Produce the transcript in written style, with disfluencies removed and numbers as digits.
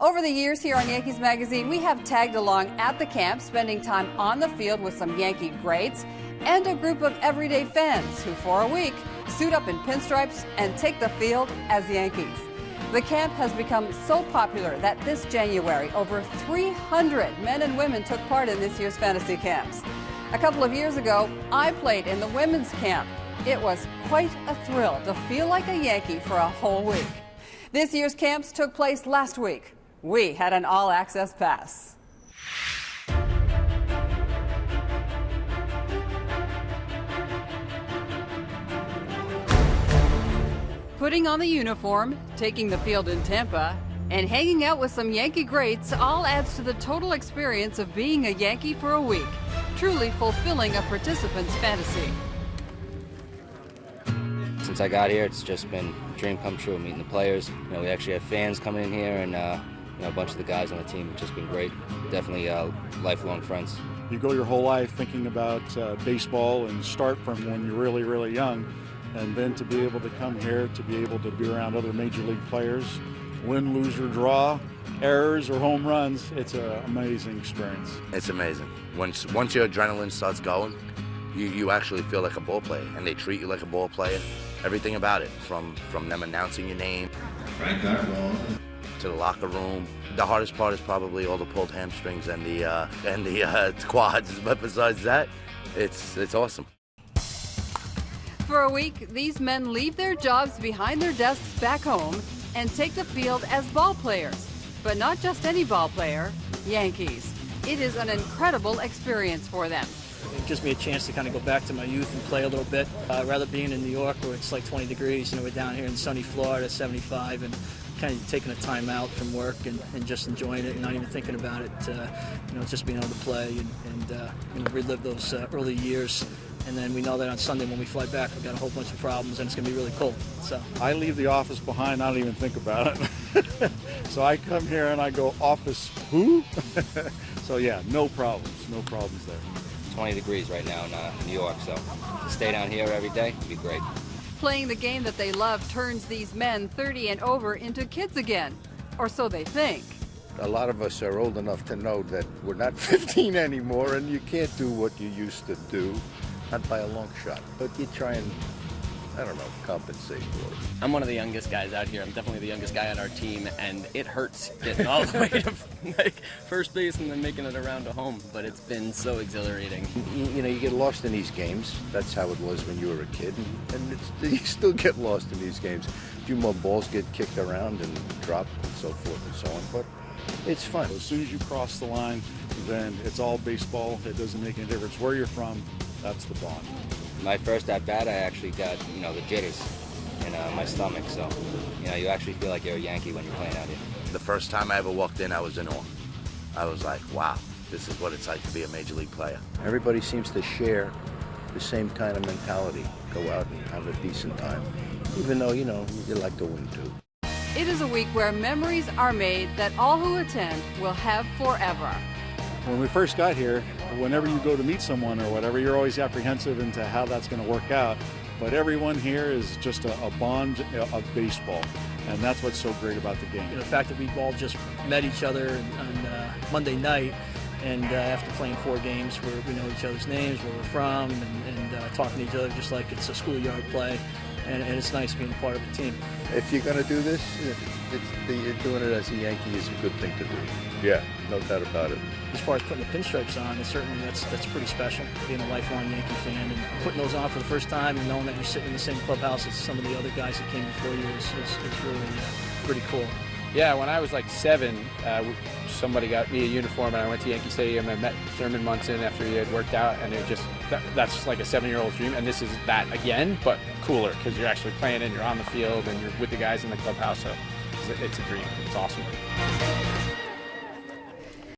Over the years here on Yankees Magazine, we have tagged along at the camp, spending time on the field with some Yankee greats and a group of everyday fans who, for a week, suit up in pinstripes and take the field as Yankees. The camp has become so popular that this January, over 300 men and women took part in this year's fantasy camps. A couple of years ago, I played in the women's camp. It was quite a thrill to feel like a Yankee for a whole week. This year's camps took place last week. We had an all-access pass. Putting on the uniform, taking the field in Tampa, and hanging out with some Yankee greats all adds to the total experience of being a Yankee for a week, truly fulfilling a participant's fantasy. Since I got here, it's just been a dream come true, meeting the players. We actually have fans coming in here, and a bunch of the guys on the team have just been great. Definitely lifelong friends. You go your whole life thinking about baseball and start from when you're really, really young, and then to be able to come here, to be able to be around other major league players, win, lose, or draw, errors or home runs, it's an amazing experience. It's amazing. Once your adrenaline starts going, you actually feel like a ball player, and they treat you like a ball player. Everything about it, from them announcing your name to the locker room. The hardest part is probably all the pulled hamstrings and the quads, but besides that, it's awesome. For a week, these men leave their jobs behind their desks back home and take the field as ball players. But not just any ball player, Yankees. It is an incredible experience for them. It gives me a chance to kind of go back to my youth and play a little bit, rather being in New York where it's like 20 degrees. We're down here in sunny Florida, 75, and kind of taking a time out from work and just enjoying it and not even thinking about it. Just being able to play and relive those early years. And then we know that on Sunday when we fly back, we've got a whole bunch of problems and it's going to be really cold. So I leave the office behind, I don't even think about it. So I come here and I go, office who? So yeah, no problems there. 20 degrees right now in New York, so to stay down here every day would be great. Playing the game that they love turns these men 30 and over into kids again, or so they think. A lot of us are old enough to know that we're not 15 anymore and you can't do what you used to do, not by a long shot, but you try and, I don't know, compensate for it. I'm one of the youngest guys out here. I'm definitely the youngest guy on our team, and it hurts getting all the way to first base and then making it around to home, but it's been so exhilarating. You get lost in these games. That's how it was when you were a kid, and you still get lost in these games. A few more balls get kicked around and dropped and so forth and so on, but it's fun. As soon as you cross the line, then it's all baseball. It doesn't make any difference where you're from. That's the bond. My first at-bat, I actually got, the jitters in my stomach, so, you actually feel like you're a Yankee when you're playing out here. The first time I ever walked in, I was in awe. I was like, wow, this is what it's like to be a major league player. Everybody seems to share the same kind of mentality, go out and have a decent time, even though, you like to win too. It is a week where memories are made that all who attend will have forever. When we first got here, whenever you go to meet someone or whatever, you're always apprehensive into how that's going to work out. But everyone here is just a bond of baseball, and that's what's so great about the game. The fact that we've all just met each other on Monday night, and after playing 4 games where we know each other's names, where we're from, and talking to each other just like it's a schoolyard play, and it's nice being part of the team. If you're going to do this, doing it as a Yankee is a good thing to do. Yeah, no doubt about it. As far as putting the pinstripes on, certainly that's pretty special, being a lifelong Yankee fan. And putting those on for the first time and knowing that you're sitting in the same clubhouse as some of the other guys that came before you is really pretty cool. Yeah, when I was like 7, somebody got me a uniform and I went to Yankee Stadium and met Thurman Munson after he had worked out, and it just, that's like a 7-year-old's dream, and this is that again, but cooler because you're actually playing and you're on the field and you're with the guys in the clubhouse, so it's a dream. It's awesome.